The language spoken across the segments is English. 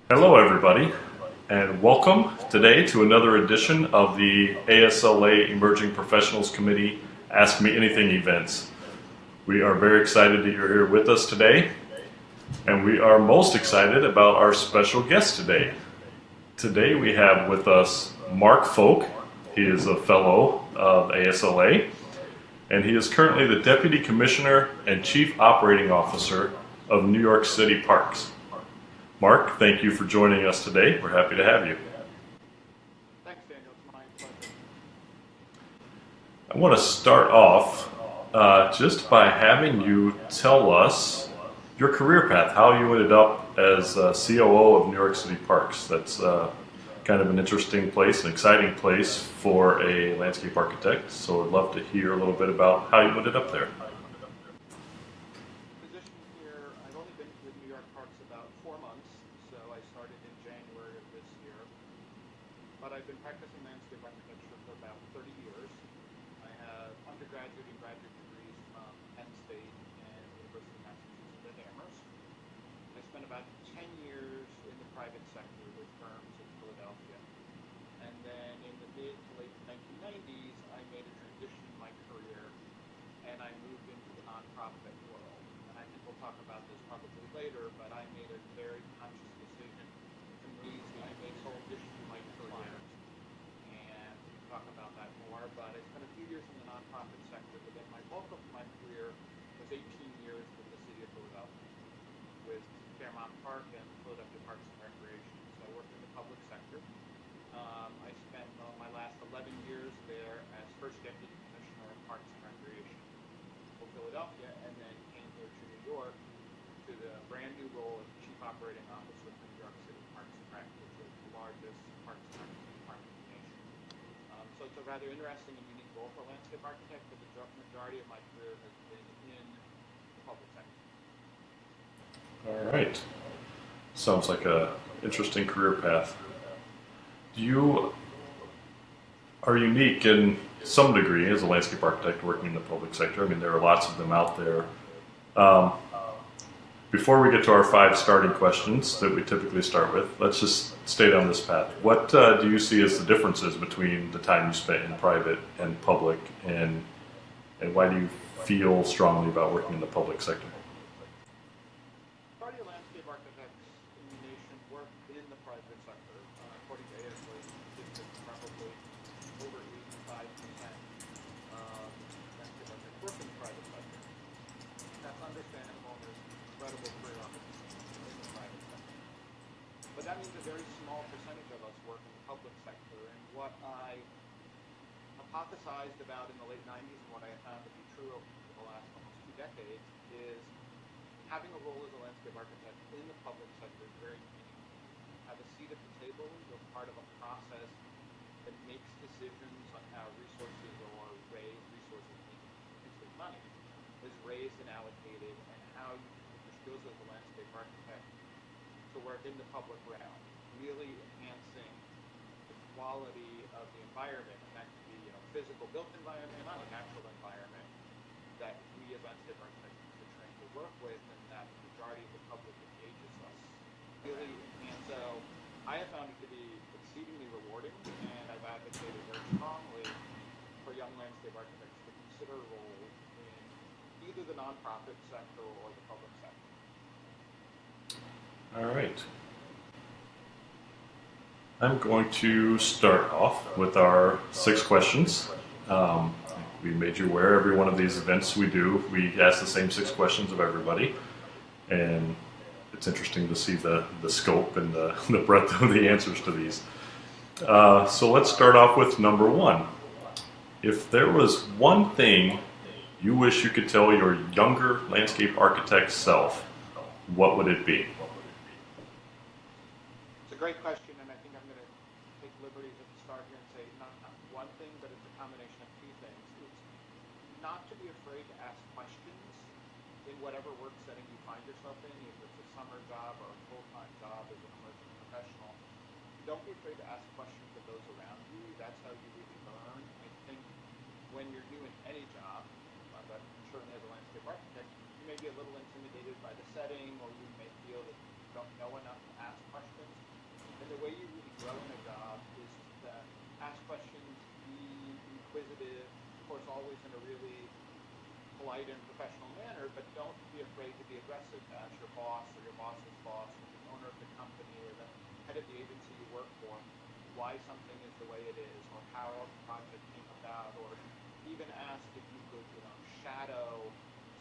Hello, everybody, and welcome today to another edition of the ASLA Emerging Professionals Committee Ask Me Anything events. We are very excited that you're here with us today, and we are most excited about our special guest today. Today we have with us Mark Focht. He is a fellow of ASLA, and he is currently the Deputy Commissioner and Chief Operating Officer of New York City Parks. Mark, thank you for joining us today. We're happy to have you. Thanks, Daniel. It's my pleasure. I want to start off just by having you tell us your career path, how you ended up as COO of New York City Parks. That's kind of an interesting place, an exciting place for a landscape architect. So I'd love to hear a little bit about how you ended up there. Position here, I've only been with New York Parks about 4 months, so I started in January of this year. But I've been practicing landscape architecture for about 30 years. I have undergraduate and graduate degrees from Penn State and University of Massachusetts at Amherst. I spent about 10 years in the private sector with firms in Philadelphia. And then in the mid to late 1990s, I made a transition in my career and I moved into the nonprofit world. And I think we'll talk about this probably later, but I made a very conscious decision to move. I made a transition in my career, and we'll talk about that more. But I spent a few years in the nonprofit sector, but then my bulk of my career was 18 years with the city of Philadelphia, with Fairmount Park and Philadelphia Parks and Recreation. So I worked in the public sector. I spent my last 11 years there as first deputy commissioner of Parks and Recreation for Philadelphia, and then came here to New York to the brand new role of chief operating officer for New York City Parks and Rec, which is the largest parks and rec department in the nation. So it's a rather interesting and unique role for a landscape architect, but the majority of my career has been in the public sector. All right. Sounds like a interesting career path. You are unique in some degree as a landscape architect working in the public sector. I mean, there are lots of them out there. Before we get to our 5 starting questions that we typically start with, let's just stay down this path. What do you see as the differences between the time you spent in private and public, and why do you feel strongly about working in the public sector? Majority of landscape architects in the nation work in the private sector. According to ASLA statistics, probably over 85% of landscape architects work in the private sector. That's understandable. There's incredible career opportunities in the private sector. But that means a very small percentage of us work in the public sector. And what I hypothesized about in the late 90s and what I have found to be true over the last almost 2 decades is having a role as a landscape architect in the public sector is very meaningful. You have a seat at the table, you're part of a process that makes decisions on how resources or money is raised and allocated, and how you can put your skills as a landscape architect to work in the public realm, really enhancing the quality of the environment. And that could be physical built environment, not a natural environment that we as landscape architects are trained to work with, and that the majority of the public engages us. Really, and so I have found it to be exceedingly rewarding, and I've advocated very strongly for young landscape architects to consider a role in either the nonprofit sector or the public sector. All right. I'm going to start off with our 6 questions. We made you aware every one of these events we do, we ask the same 6 questions of everybody, and it's interesting to see the scope and the breadth of the answers to these. So let's start off with number 1. If there was one thing you wish you could tell your younger landscape architect self, what would it be? It's a great question, and I think I'm going to take liberties at the start here and say not one thing, but it's a combination of 2 things. It's not to be afraid to ask questions in whatever work setting you find yourself in, either it's a summer job or a full-time job as an emerging professional. Don't be afraid to ask questions of those around you. That's how you really learn. I think when you're new in any job, but certainly as a landscape architect, you may be a little intimidated by the setting, or you may feel that you don't know enough to ask questions. informative, of course, always in a really polite and professional manner, but don't be afraid to be aggressive to ask your boss or your boss's boss or the owner of the company or the head of the agency you work for why something is the way it is or how a project came about, or even ask if you could, shadow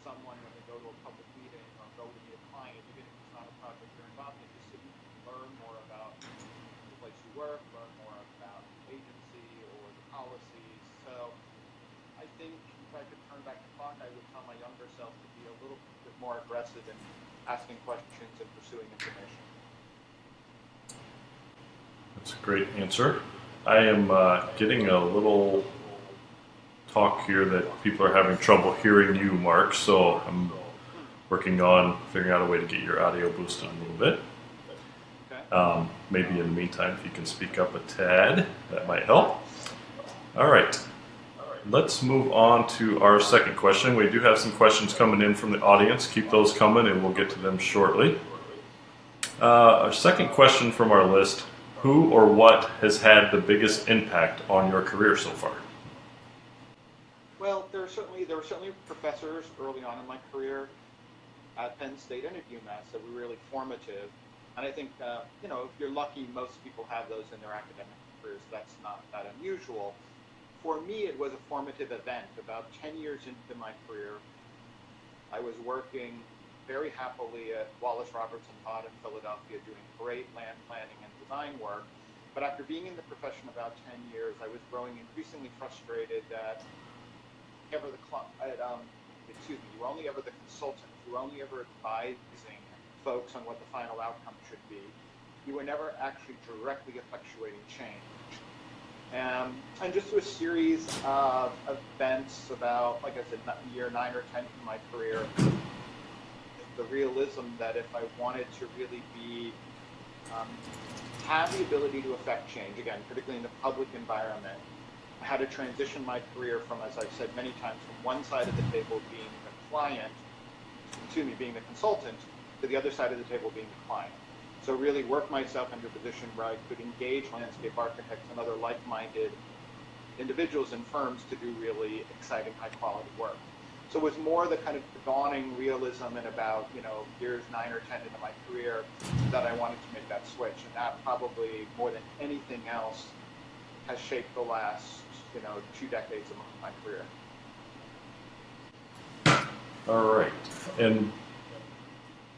someone when they go to a public meeting or go to meet a client, even if it's not a project you're involved in, just so you can learn more about the place you work, learn more about the agency or the policies. So I think if I could turn back the clock, I would tell my younger self to be a little bit more aggressive in asking questions and pursuing information. That's a great answer. I am getting a little talk here that people are having trouble hearing you, Mark, so I'm working on figuring out a way to get your audio boosted a little bit. Okay. Maybe in the meantime, if you can speak up a tad, that might help. All right. Let's move on to our second question. We do have some questions coming in from the audience. Keep those coming and we'll get to them shortly. Our second question from our list: who or what has had the biggest impact on your career so far? Well, there were certainly professors early on in my career at Penn State and at UMass that were really formative. And I think, if you're lucky, most people have those in their academic careers. That's not that unusual. For me, it was a formative event. About 10 years into my career, I was working very happily at Wallace Robertson Todd in Philadelphia, doing great land planning and design work. But after being in the profession about 10 years, I was growing increasingly frustrated that you were only ever the consultant. You were only ever advising folks on what the final outcome should be. You were never actually directly effectuating change. And just through a series of events about, like I said, year 9 or 10 in my career, the realism that if I wanted to really have the ability to affect change, again, particularly in the public environment, I had to transition my career from, as I've said many times, from one side of the table being being the consultant, to the other side of the table being the client. So really work myself into a position where I could engage landscape architects and other like-minded individuals and firms to do really exciting, high-quality work. So it was more the kind of dawning realism in about, years 9 or 10 into my career that I wanted to make that switch. And that probably, more than anything else, has shaped the last, 2 decades of my career. All right. And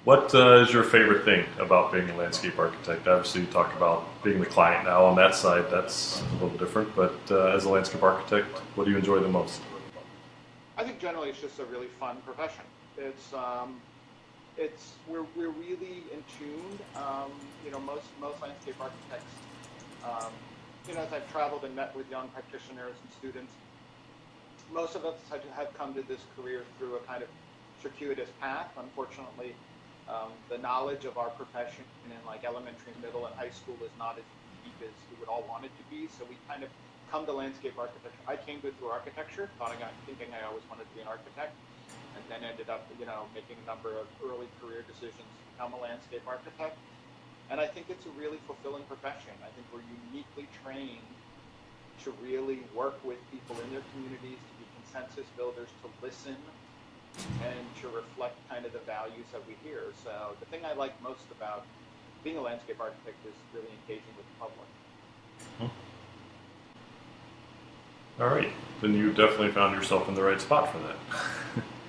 what is your favorite thing about being a landscape architect? Obviously, you talk about being the client now. On that side, that's a little different. But as a landscape architect, what do you enjoy the most? I think generally it's just a really fun profession. We're really in tune. Most landscape architects, as I've traveled and met with young practitioners and students, most of us have come to this career through a kind of circuitous path. Unfortunately, the knowledge of our profession in like elementary, middle, and high school is not as deep as we would all want it to be. So we kind of come to landscape architecture. I came to it through architecture, thinking I always wanted to be an architect, and then ended up, making a number of early career decisions to become a landscape architect. And I think it's a really fulfilling profession. I think we're uniquely trained to really work with people in their communities, to be consensus builders, to listen, and to reflect kind of the values that we hear. So the thing I like most about being a landscape architect is really engaging with the public. All right. Then you definitely found yourself in the right spot for that.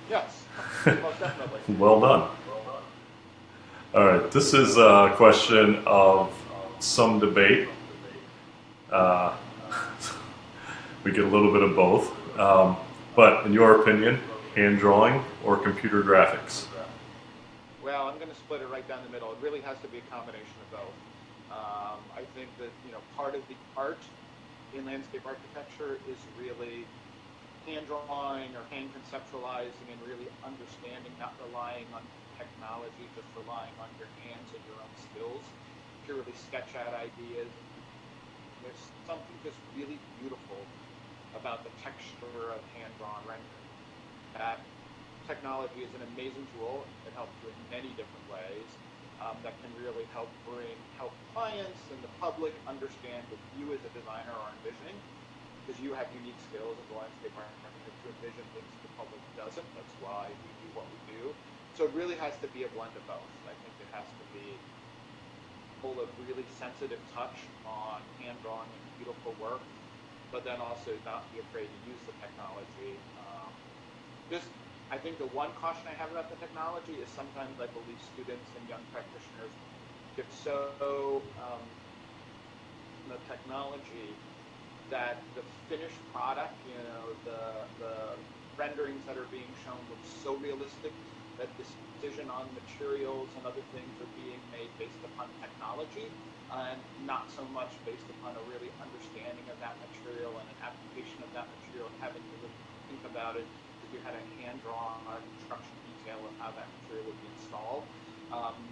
Yes, most definitely. Well done. All right. This is a question of some debate. We get a little bit of both. But in your opinion, hand drawing or computer graphics? Well, I'm going to split it right down the middle. It really has to be a combination of both. I think that part of the art in landscape architecture is really hand drawing or hand conceptualizing and really understanding, not relying on technology, just relying on your hands and your own skills to really sketch out ideas. There's something just really beautiful about the texture of hand-drawn rendering. Technology is an amazing tool. It helps you in many different ways that can really help clients and the public understand what you as a designer are envisioning. because you have unique skills as a landscape architect to envision things the public doesn't. That's why we do what we do. So it really has to be a blend of both. I think it has to be full of really sensitive touch on hand-drawn and beautiful work, but then also not be afraid to use the technology. I think the one caution I have about the technology is sometimes I believe students and young practitioners get so the technology that the finished product, the renderings that are being shown look so realistic that decision on materials and other things are being made based upon technology and not so much based upon a really understanding of that material and an application of that material and having to really think about it if you had a hand-drawn construction detail of how that material would be installed.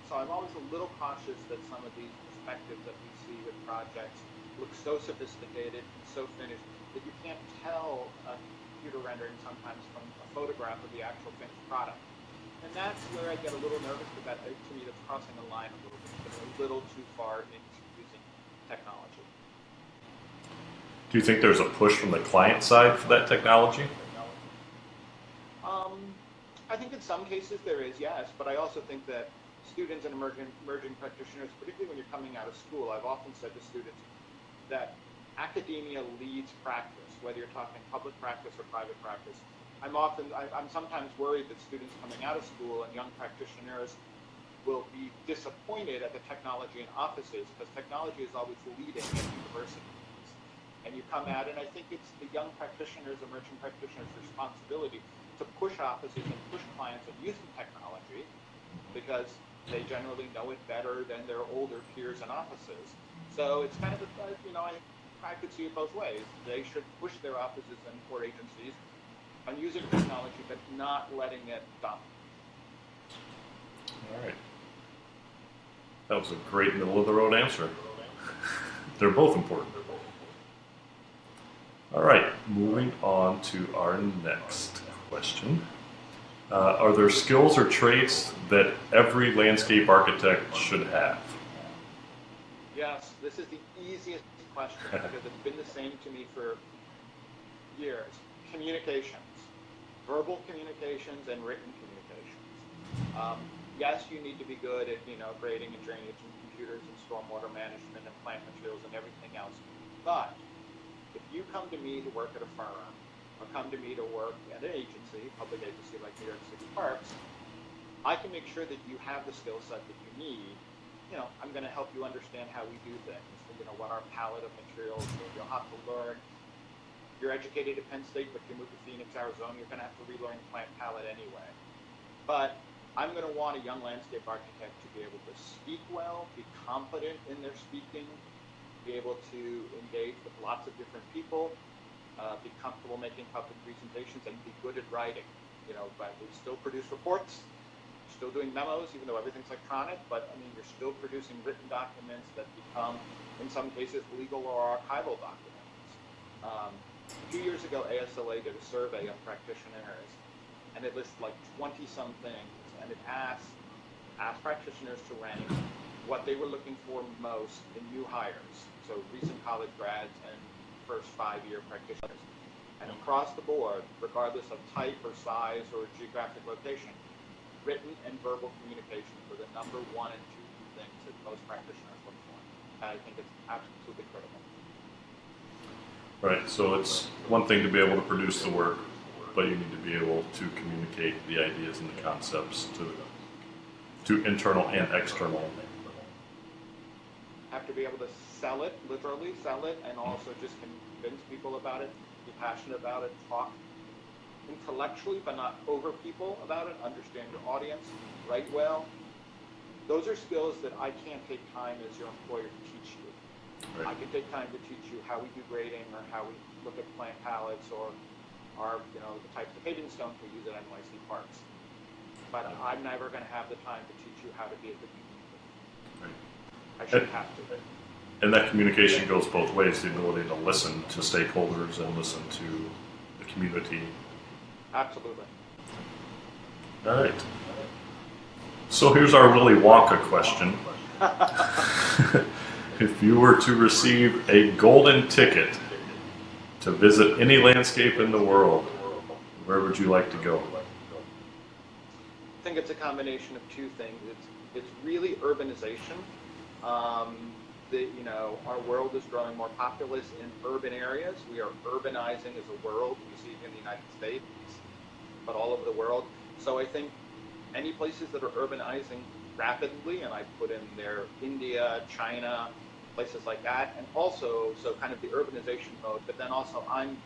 So I'm always a little cautious that some of these perspectives that we see with projects look so sophisticated and so finished that you can't tell a computer rendering sometimes from a photograph of the actual finished product. And that's where I get a little nervous about it. To me, that's crossing the line a little bit, a little too far into using technology. Do you think there's a push from the client side for that technology? I think in some cases there is, yes, but I also think that students and emerging practitioners, particularly when you're coming out of school, I've often said to students that academia leads practice, whether you're talking public practice or private practice. I'm sometimes worried that students coming out of school and young practitioners will be disappointed at the technology in offices, because technology is always leading at universities. And you come out, and I think it's the young practitioners, emerging practitioners' responsibility to push offices and push clients of using technology, because they generally know it better than their older peers in offices. So it's kind of I could see it both ways. They should push their offices and or agencies on using technology, but not letting it dominate. All right. That was a great middle-of-the-road answer. They're both important. All right, moving on to our next question. Are there skills or traits that every landscape architect should have? Yes, this is the easiest question because it's been the same to me for years. Communications, verbal communications and written communications. Yes, you need to be good at grading and drainage and computers and stormwater management and plant materials and everything else. But if you come to me to work at a firm or come to me to work at an agency, public agency like NYC Parks, I can make sure that you have the skill set that you need. I'm going to help you understand how we do things. What our palette of materials. You'll have to learn. You're educated at Penn State, but you move to Phoenix, Arizona, you're going to have to relearn the plant palette anyway. But I'm going to want a young landscape architect to be able to speak well, be confident in their speaking, be able to engage with lots of different people, be comfortable making public presentations, and be good at writing. But we still produce reports, still doing memos, even though everything's electronic, but you're still producing written documents that become, in some cases, legal or archival documents. 2 years ago, ASLA did a survey of practitioners, and it lists like 20-some things, and it asked practitioners to rank what they were looking for most in new hires, so recent college grads and first 5-year practitioners. And across the board, regardless of type or size or geographic location, written and verbal communication were the number 1 and 2 things that most practitioners look for. And I think it's absolutely critical. Right, so it's one thing to be able to produce the work, but you need to be able to communicate the ideas and the concepts to internal and external. Have to be able to sell it, literally sell it, and also just convince people about it, be passionate about it, talk intellectually but not over people about it, understand your audience, write well. Those are skills that I can't take time as your employer to teach you. Right. I can take time to teach you how we do grading or how we look at plant palettes or the types of paving stones we use at NYC Parks. But I'm never going to have the time to teach you how to be a good communicator. Right. I shouldn't have to. And that communication goes both ways, the ability to listen to stakeholders and listen to the community. Absolutely. All right. So here's our Willy Wonka question. If you were to receive a golden ticket to visit any landscape in the world, where would you like to go? I think it's a combination of two things. It's really urbanization. Our world is growing more populous in urban areas. We are urbanizing as a world. We see it in the United States, but all over the world. So I think any places that are urbanizing rapidly, and I put in there India, China, places like that, and also, so kind of the urbanization mode, but then also I'm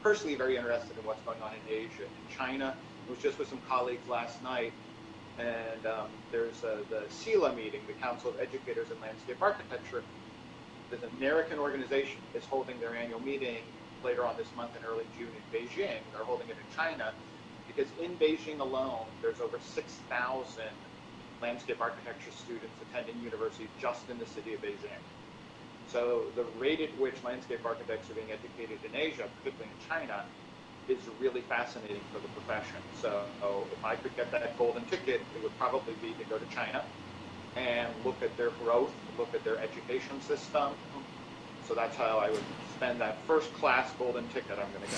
personally very interested in what's going on in Asia. In China, I was just with some colleagues last night, and there's the ASLA meeting, the Council of Educators in Landscape Architecture. This American organization is holding their annual meeting later on this month in early June in Beijing. They're holding it in China because in Beijing alone, there's over 6,000 landscape architecture students attending university just in the city of Beijing. So the rate at which landscape architects are being educated in Asia, particularly in China, is really fascinating for the profession. So if I could get that golden ticket, it would probably be to go to China and look at their growth, look at their education system. So that's how I would spend that first class golden ticket I'm going to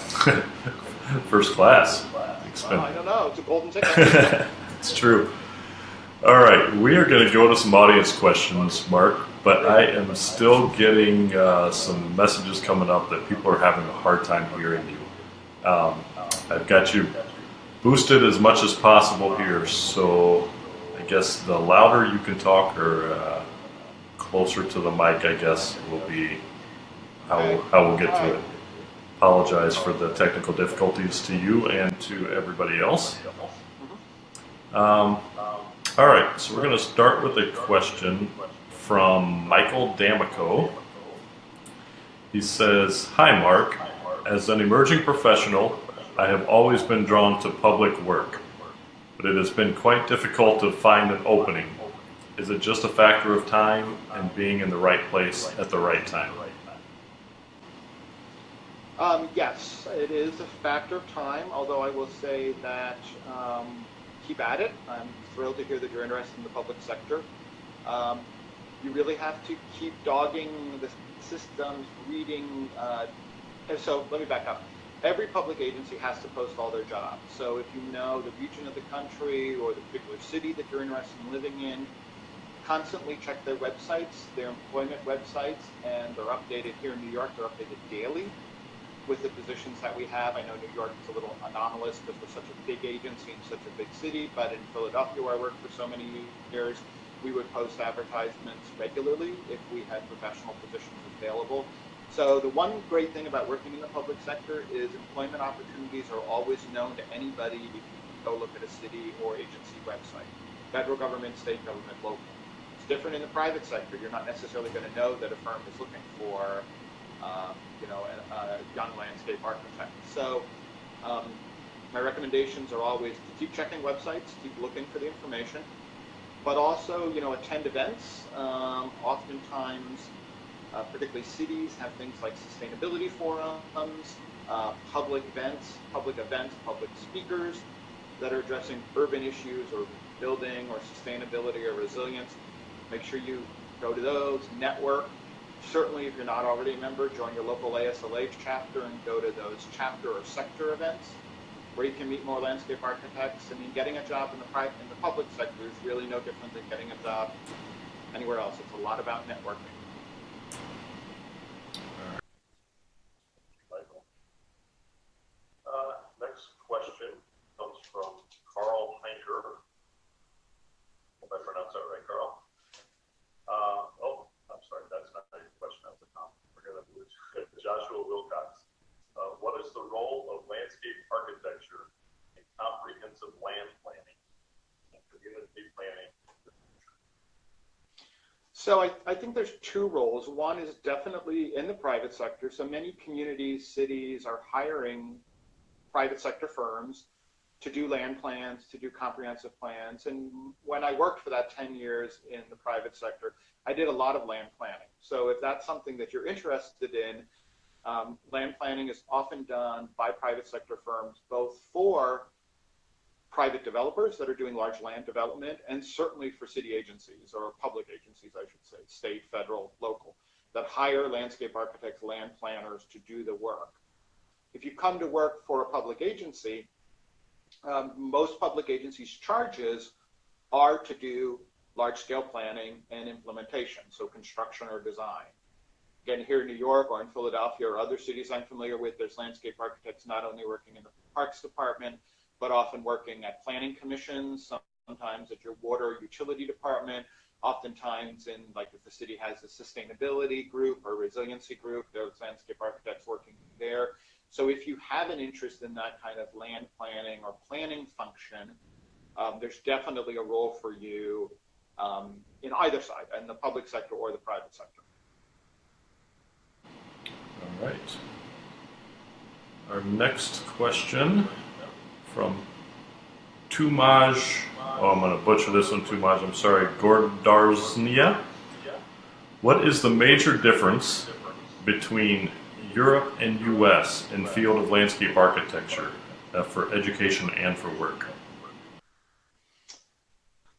get. First class? I don't know. It's a golden ticket. It's true. All right. We are going to go to some audience questions, Mark, but I am still getting some messages coming up that people are having a hard time hearing you. I've got you boosted as much as possible here, so I guess the louder you can talk or closer to the mic, I guess, will be how we'll get to it. Apologize for the technical difficulties to you and to everybody else. All right, so we're going to start with a question from Michael D'Amico. He says, "Hi, Mark. As an emerging professional, I have always been drawn to public work, but it has been quite difficult to find an opening. Is it just a factor of time and being in the right place at the right time?" Yes, it is a factor of time, although I will say that keep at it. I'm thrilled to hear that you're interested in the public sector. You really have to keep dogging the systems, reading. So let me back up. Every public agency has to post all their jobs. So if you know the region of the country or the particular city that you're interested in living in, constantly check their websites, their employment websites, and they're updated here in New York. They're updated daily with the positions that we have. I know New York is a little anomalous because we're such a big agency in such a big city, but in Philadelphia, where I worked for so many years, we would post advertisements regularly if we had professional positions available. So the one great thing about working in the public sector is employment opportunities are always known to anybody if you go look at a city or agency website. Federal government, state government, local. It's different in the private sector. You're not necessarily going to know that a firm is looking for a young landscape architect. So my recommendations are always to keep checking websites, keep looking for the information, but also, attend events. Oftentimes, particularly cities have things like sustainability forums, public events, public speakers that are addressing urban issues or building or sustainability or resilience. Make sure you go to those, network. Certainly, if you're not already a member, join your local ASLA chapter and go to those chapter or sector events where you can meet more landscape architects. I mean, getting a job in the public sector is really no different than getting a job anywhere else. It's a lot about networking. Michael. Next question comes from Carl Heinker. Hope I pronounced that right, Carl. I'm sorry, that's not a question, that's a comment. We're going to do it. Joshua Wilcox. What is the role of landscape architecture in comprehensive land planning and community planning? So I think there's two roles. One is definitely in the private sector. So many communities, cities are hiring private sector firms to do land plans, to do comprehensive plans. And when I worked for that 10 years in the private sector, I did a lot of land planning. So if that's something that you're interested in, land planning is often done by private sector firms, both for private developers that are doing large land development, and certainly for city agencies, or public agencies, I should say, state, federal, local, that hire landscape architects, land planners to do the work. If you come to work for a public agency, most public agencies' charges are to do large-scale planning and implementation, so construction or design. Again, here in New York or in Philadelphia or other cities I'm familiar with, there's landscape architects not only working in the Parks Department, but often working at planning commissions, sometimes at your water or utility department, oftentimes in, like if the city has a sustainability group or resiliency group, there's landscape architects working there. So if you have an interest in that kind of land planning or planning function, there's definitely a role for you in either side, in the public sector or the private sector. All right. Our next question from Tumaj, I'm going to butcher this one, Tumaj, I'm sorry, Gordarznia. What is the major difference between Europe and US in field of landscape architecture for education and for work?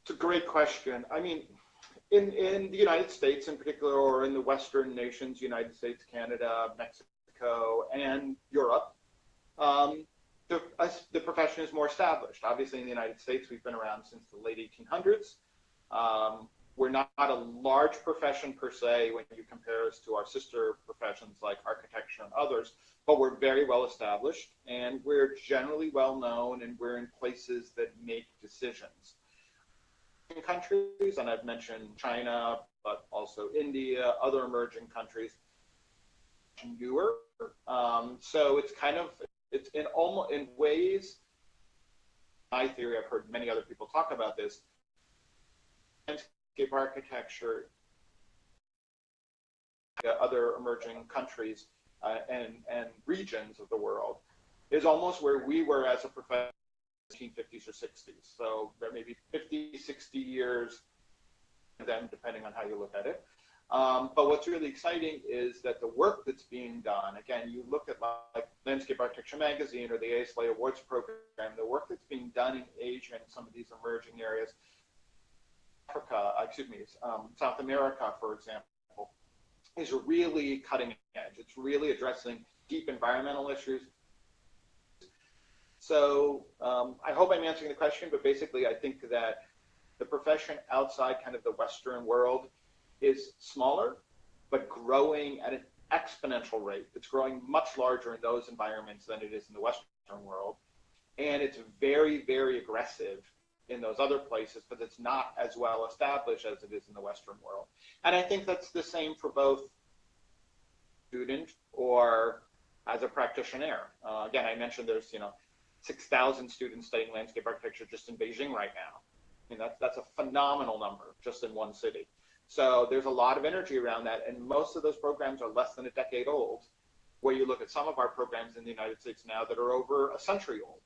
It's a great question. I mean, in the United States in particular, or in the Western nations, United States, Canada, Mexico, and Europe, the profession is more established. Obviously, in the United States, we've been around since the late 1800s. We're not a large profession per se when you compare us to our sister professions like architecture and others, but we're very well established, and we're generally well known, and we're in places that make decisions. In countries, and I've mentioned China, but also India, other emerging countries, newer. So it's kind of, it's in ways, my theory, I've heard many other people talk about this, landscape architecture, other emerging countries and regions of the world is almost where we were as a profession in the 1950s or 60s. So there may be 50, 60 years, then depending on how you look at it. But what's really exciting is that the work that's being done, again, you look at like Landscape Architecture Magazine or the ASLA Awards program, the work that's being done in Asia and some of these emerging areas, South America, for example, is really cutting edge. It's really addressing deep environmental issues. So I hope I'm answering the question, but basically I think that the profession outside kind of the Western world is smaller, but growing at an exponential rate. It's growing much larger in those environments than it is in the Western world. And it's very, very aggressive in those other places, but it's not as well established as it is in the Western world. And I think that's the same for both student or as a practitioner. Again, I mentioned there's 6,000 students studying landscape architecture just in Beijing right now. I mean, that's a phenomenal number just in one city. So there's a lot of energy around that, and most of those programs are less than a decade old, where you look at some of our programs in the United States now that are over a century old.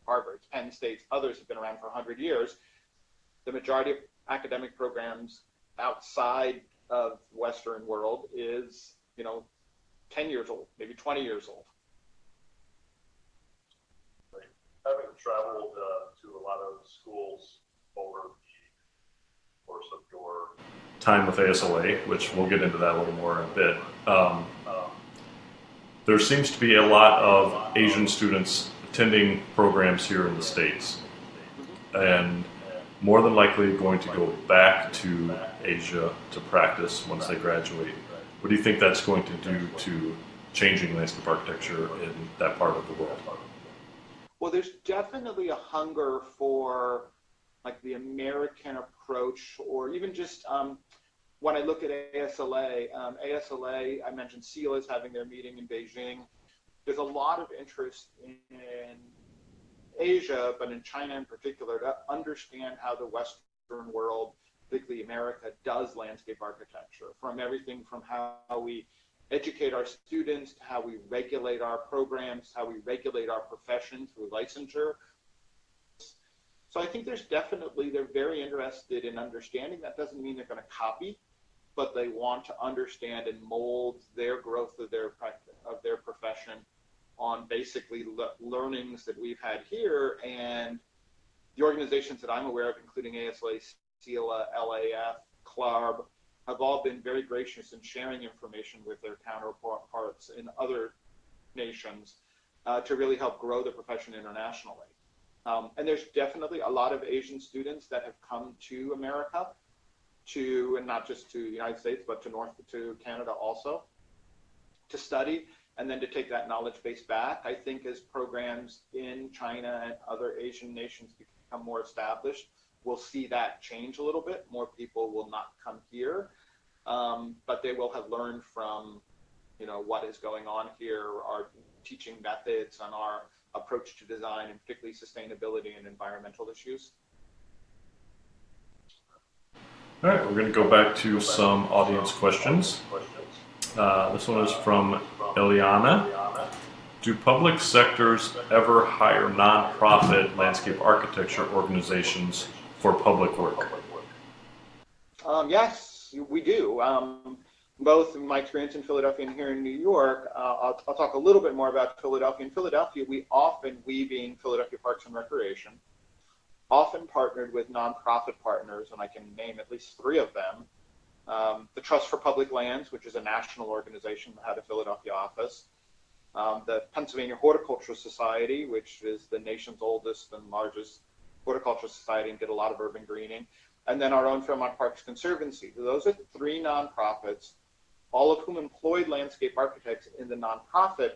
Harvard, Penn State, others have been around for 100 years. The majority of academic programs outside of the Western world is, 10 years old, maybe 20 years old. Having traveled to a lot of schools over the course of your time with ASLA, which we'll get into that a little more in a bit, there seems to be a lot of Asian students attending programs here in the States and more than likely going to go back to Asia to practice once they graduate. What do you think that's going to do to changing landscape architecture in that part of the world? Well, there's definitely a hunger for like the American approach, or even just when I look at ASLA, I mentioned SEALA is having their meeting in Beijing. There's a lot of interest in Asia, but in China in particular, to understand how the Western world, particularly America, does landscape architecture, from everything from how we educate our students to how we regulate our programs, how we regulate our profession through licensure. So I think they're very interested in understanding. That doesn't mean they're going to copy, but they want to understand and mold their growth of their profession on basically learnings that we've had here. And the organizations that I'm aware of, including ASLA, SEALA, LAF, CLARB, have all been very gracious in sharing information with their counterparts in other nations to really help grow the profession internationally. And there's definitely a lot of Asian students that have come to America, and not just to the United States, but to Canada also, to study and then to take that knowledge base back. I think as programs in China and other Asian nations become more established, we'll see that change a little bit. More people will not come here, but they will have learned from, what is going on here, our teaching methods and our approach to design, and particularly sustainability and environmental issues. All right, we're going to go back to some audience questions. This one is from Eliana. Do public sectors ever hire nonprofit landscape architecture organizations for public work? Yes, we do. Both in my experience in Philadelphia and here in New York, I'll talk a little bit more about Philadelphia. In Philadelphia, we being Philadelphia Parks and Recreation, often partnered with nonprofit partners, and I can name at least 3 of them. The Trust for Public Lands, which is a national organization that had a Philadelphia office. The Pennsylvania Horticultural Society, which is the nation's oldest and largest horticultural society and did a lot of urban greening. And then our own Fairmont Parks Conservancy. Those are 3 nonprofits, all of whom employed landscape architects in the nonprofit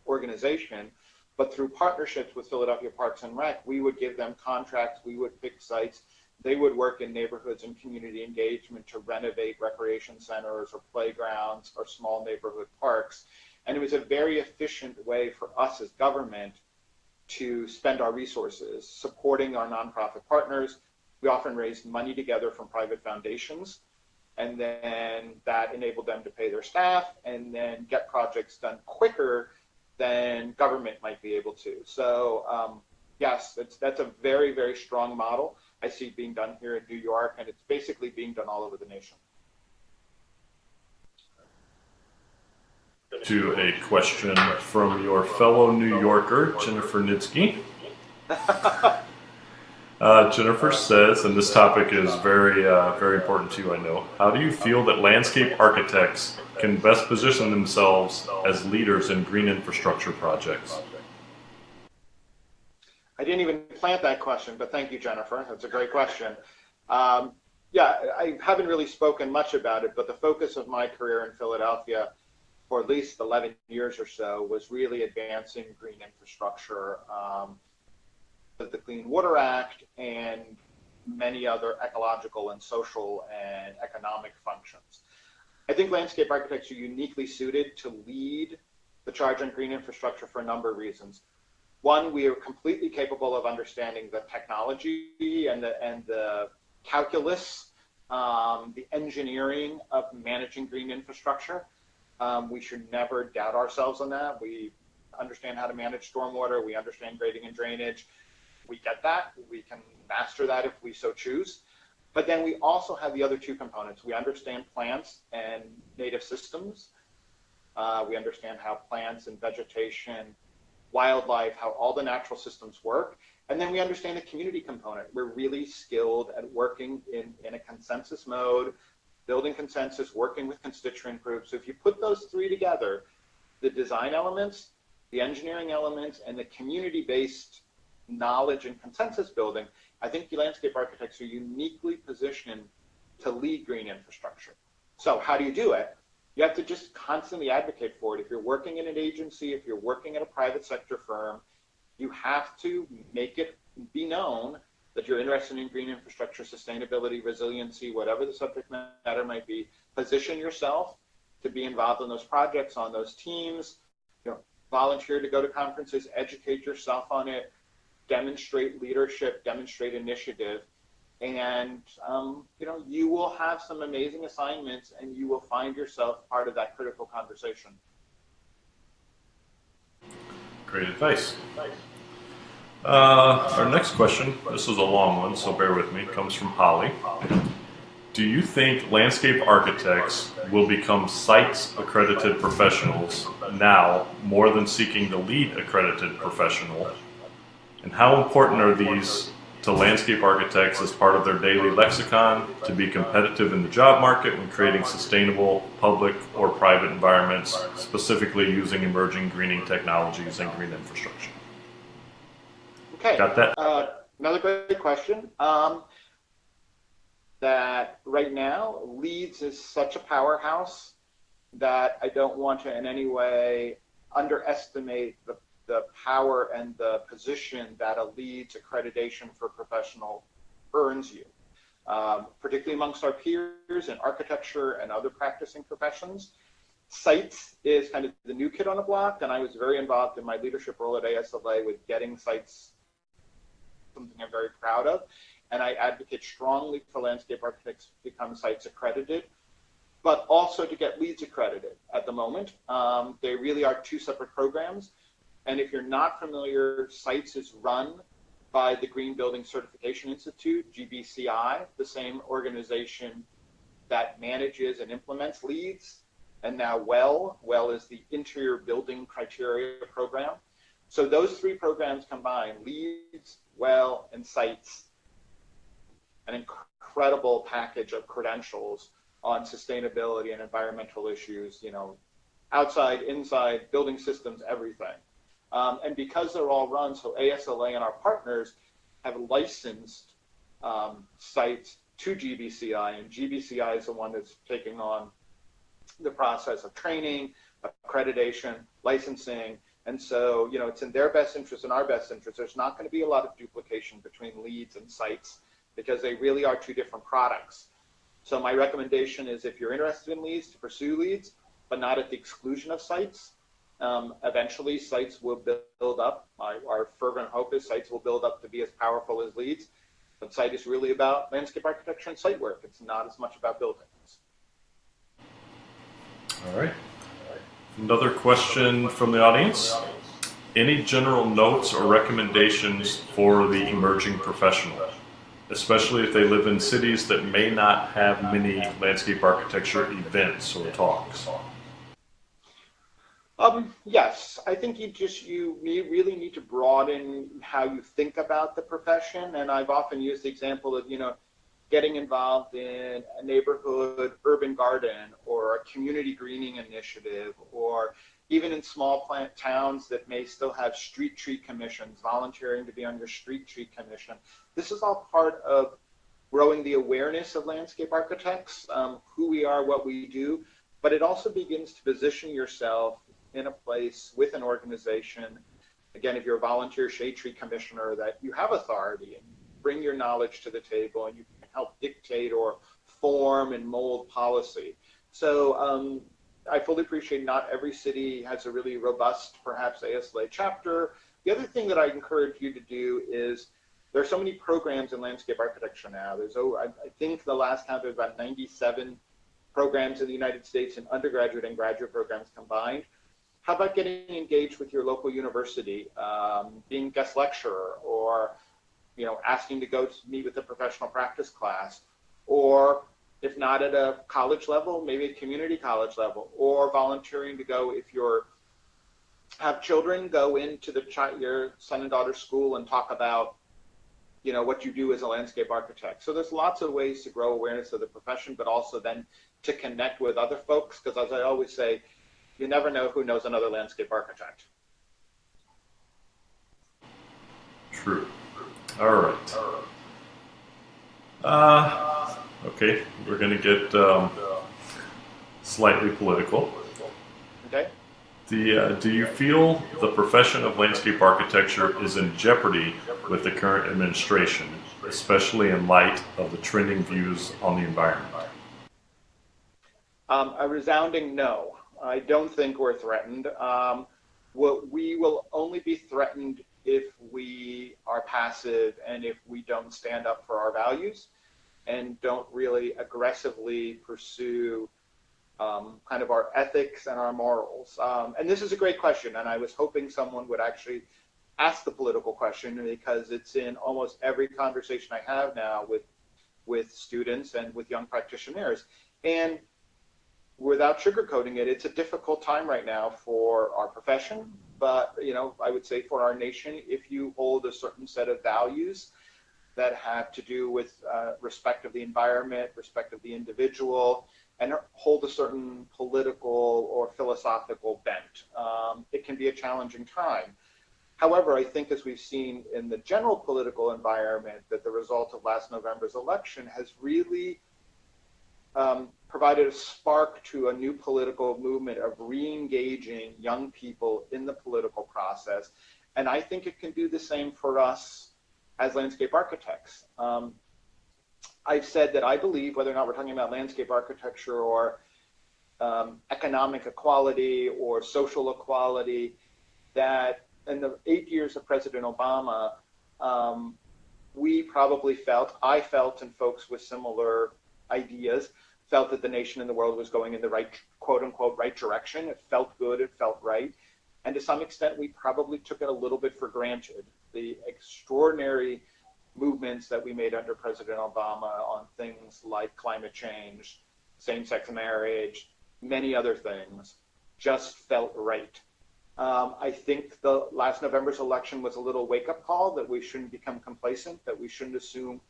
organization. But through partnerships with Philadelphia Parks and Rec, we would give them contracts, we would pick sites, they would work in neighborhoods and community engagement to renovate recreation centers or playgrounds or small neighborhood parks. And it was a very efficient way for us as government to spend our resources supporting our nonprofit partners. We often raised money together from private foundations, and then that enabled them to pay their staff and then get projects done quicker than government might be able to. So yes, that's a very, very strong model I see being done here in New York, and it's basically being done all over the nation. To a question from your fellow New Yorker, Jennifer Nitsky. Jennifer says, and this topic is very, very important to you, I know. How do you feel that landscape architects can best position themselves as leaders in green infrastructure projects? I didn't even plant that question, but thank you, Jennifer. That's a great question. Yeah, I haven't really spoken much about it, but the focus of my career in Philadelphia for at least 11 years or so was really advancing green infrastructure, the Clean Water Act, and many other ecological and social and economic functions. I think landscape architects are uniquely suited to lead the charge on green infrastructure for a number of reasons. One, we are completely capable of understanding the technology and the calculus, the engineering of managing green infrastructure. We should never doubt ourselves on that. We understand how to manage stormwater. We understand grading and drainage. We get that. We can master that if we so choose. But then we also have the other 2 components. We understand plants and native systems. We understand how plants and vegetation, wildlife, how all the natural systems work. And then we understand the community component. We're really skilled at working in a consensus mode, building consensus, working with constituent groups. So if you put those 3 together, the design elements, the engineering elements, and the community-based knowledge and consensus building, I think the landscape architects are uniquely positioned to lead green infrastructure. So how do you do it? You have to just constantly advocate for it. If you're working in an agency, if you're working at a private sector firm, you have to make it be known that you're interested in green infrastructure, sustainability, resiliency, whatever the subject matter might be. Position yourself to be involved in those projects, on those teams, volunteer to go to conferences, educate yourself on it, demonstrate leadership, demonstrate initiative, and you will have some amazing assignments, and you will find yourself part of that critical conversation. Great advice. Our next question, this is a long one, so bear with me, comes from Holly. Do you think landscape architects will become sites accredited professionals now more than seeking the lead accredited professional? And how important are these to landscape architects as part of their daily lexicon to be competitive in the job market when creating sustainable public or private environments, specifically using emerging greening technologies and green infrastructure. Okay. Got that? Another great question. That right now, Leeds is such a powerhouse that I don't want to in any way underestimate the power and the position that a Leeds accreditation for professional earns you, particularly amongst our peers in architecture and other practicing professions. Sites is kind of the new kid on the block, and I was very involved in my leadership role at ASLA with getting sites, something I'm very proud of, and I advocate strongly for landscape architects to become sites accredited, but also to get Leeds accredited at the moment. They really are two separate programs. And if you're not familiar, sites is run by the Green Building Certification Institute, GBCI, the same organization that manages and implements Leeds. And now WELL is the Interior Building Criteria Program. So those three programs combined, Leeds, WELL, and sites, an incredible package of credentials on sustainability and environmental issues, outside, inside, building systems, everything. And because they're all run, so ASLA and our partners have licensed sites to GBCI, and GBCI is the one that's taking on the process of training, accreditation, licensing. And so, it's in their best interest and our best interest. There's not going to be a lot of duplication between Leeds and sites because they really are two different products. So my recommendation is if you're interested in Leeds, to pursue Leeds, but not at the exclusion of sites. Eventually, sites will build up. Our fervent hope is sites will build up to be as powerful as Leeds. But site is really about landscape architecture and site work. It's not as much about buildings. All right. Another question from the audience. Any general notes or recommendations for the emerging professional, especially if they live in cities that may not have many landscape architecture events or talks? Yes, I think you really need to broaden how you think about the profession. And I've often used the example of, getting involved in a neighborhood urban garden or a community greening initiative, or even in small plant towns that may still have street tree commissions, volunteering to be on your street tree commission. This is all part of growing the awareness of landscape architects, who we are, what we do, but it also begins to position yourself in a place with an organization. Again, if you're a volunteer shade tree commissioner, that you have authority and bring your knowledge to the table and you can help dictate or form and mold policy. So I fully appreciate not every city has a really robust, perhaps ASLA chapter. The other thing that I encourage you to do is there are so many programs in landscape architecture now. I think the last count there's about 97 programs in the United States in undergraduate and graduate programs combined. How about getting engaged with your local university, being a guest lecturer, or asking to go to meet with a professional practice class, or if not at a college level, maybe a community college level, or volunteering to go, if you have children, go into your son and daughter's school and talk about what you do as a landscape architect. So there's lots of ways to grow awareness of the profession, but also then to connect with other folks, because as I always say, you never know who knows another landscape architect. True. All right. Okay, we're going to get slightly political. Okay. Do you feel the profession of landscape architecture is in jeopardy with the current administration, especially in light of the trending views on the environment? A resounding no. I don't think we're threatened. We will only be threatened if we are passive and if we don't stand up for our values and don't really aggressively pursue kind of our ethics and our morals. And this is a great question, and I was hoping someone would actually ask the political question, because it's in almost every conversation I have now with students and with young practitioners. And without sugarcoating it, it's a difficult time right now for our profession, but I would say for our nation. If you hold a certain set of values that have to do with respect of the environment, respect of the individual, and hold a certain political or philosophical bent. It can be a challenging time. However, I think as we've seen in the general political environment, that the result of last November's election has really provided a spark to a new political movement of re-engaging young people in the political process. And I think it can do the same for us as landscape architects. I've said that I believe, whether or not we're talking about landscape architecture or economic equality or social equality, that in the 8 years of President Obama, we probably felt, I felt, and folks with similar ideas, felt that the nation and the world was going in the right, quote unquote, right direction. It felt good, it felt right. And to some extent, we probably took it a little bit for granted. The extraordinary movements that we made under President Obama on things like climate change, same-sex marriage, many other things, just felt right. I think the last November's election was a little wake-up call that we shouldn't become complacent, that we shouldn't assume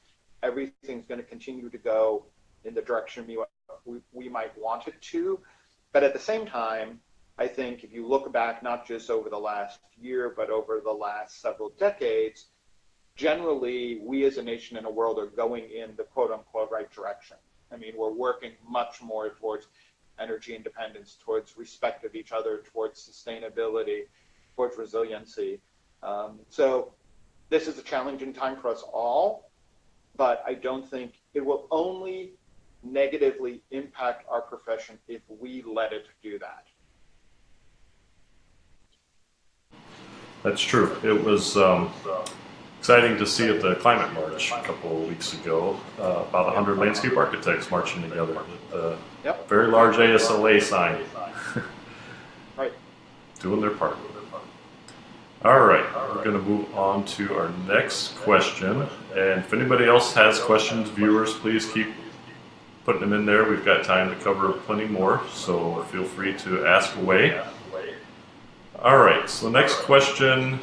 everything's going to continue to go in the direction we might want it to. But at the same time, I think if you look back, not just over the last year, but over the last several decades, generally, we as a nation and a world are going in the quote-unquote right direction. I mean, we're working much more towards energy independence, towards respect of each other, towards sustainability, towards resiliency. So this is a challenging time for us all, but I don't think it will only negatively impact our profession if we let it do that. That's true. It was exciting to see at the climate march a couple of weeks ago, about 100 landscape architects marching together with a very large ASLA sign. Right. Doing their part. All right, we're going to move on to our next question. And if anybody else has questions, viewers, please keep putting them in there. We've got time to cover plenty more, so feel free to ask away. All right, so the next question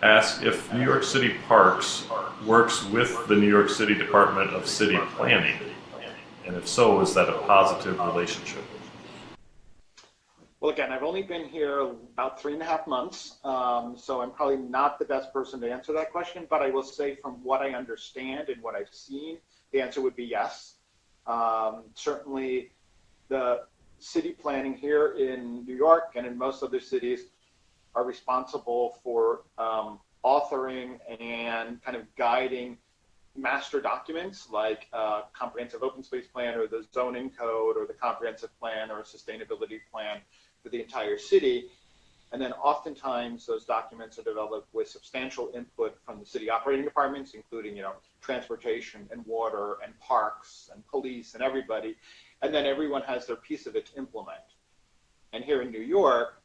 asks if New York City Parks works with the New York City Department of City Planning, and if so, is that a positive relationship? Well, again, I've only been here about 3.5 months, so I'm probably not the best person to answer that question, but I will say from what I understand and what I've seen, the answer would be yes. Certainly, the city planning here in New York and in most other cities are responsible for authoring and kind of guiding master documents like comprehensive open space plan or the zoning code or the comprehensive plan or a sustainability plan for the entire city. And then oftentimes those documents are developed with substantial input from the city operating departments, including, transportation and water and parks and police and everybody. And then everyone has their piece of it to implement. And here in New York,